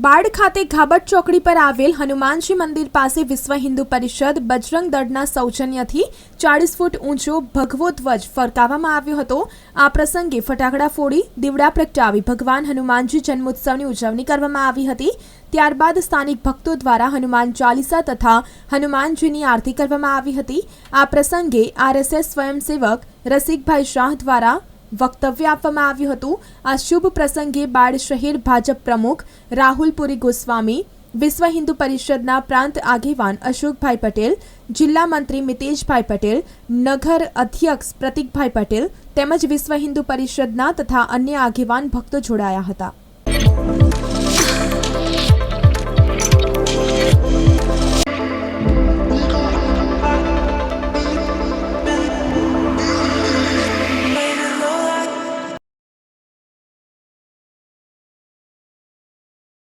બાળ ખાતે ઘાબટ ચોકડી પર આવેલ હનુમાનજી મંદિર પાસે વિશ્વ હિન્દુ પરિષદ બજરંગ દળના સૌજન્યથી 40 ફૂટ ઊંચો ભગવો ધ્વજ ફરકાવવામાં આવ્યો હતો। આ પ્રસંગે ફટાકડા ફોડી દીવડા પ્રગટાવી ભગવાન હનુમાનજી જન્મોત્સવની ઉજવણી કરવામાં આવી હતી। ત્યારબાદ સ્થાનિક ભક્તો દ્વારા હનુમાન ચાલીસા તથા હનુમાનજીની આરતી કરવામાં આવી હતી। આ પ્રસંગે આરએસએસ સ્વયંસેવક રસિકભાઈ શાહ દ્વારા વક્તવ્ય આપવામાં આવ્યું હતું। આ શુભ પ્રસંગે બાળ શહેર ભાજપ પ્રમુખ રાહુલપુરી ગોસ્વામી, વિશ્વ હિન્દુ પરિષદના પ્રાંત આગેવાન અશોકભાઈ પટેલ, જિલ્લા મંત્રી મિતેશભાઈ પટેલ, નગર અધ્યક્ષ પ્રતિકભાઈ પટેલ તેમજ વિશ્વ હિન્દુ પરિષદના તથા અન્ય આગેવાન ભક્તો જોડાયા હતા।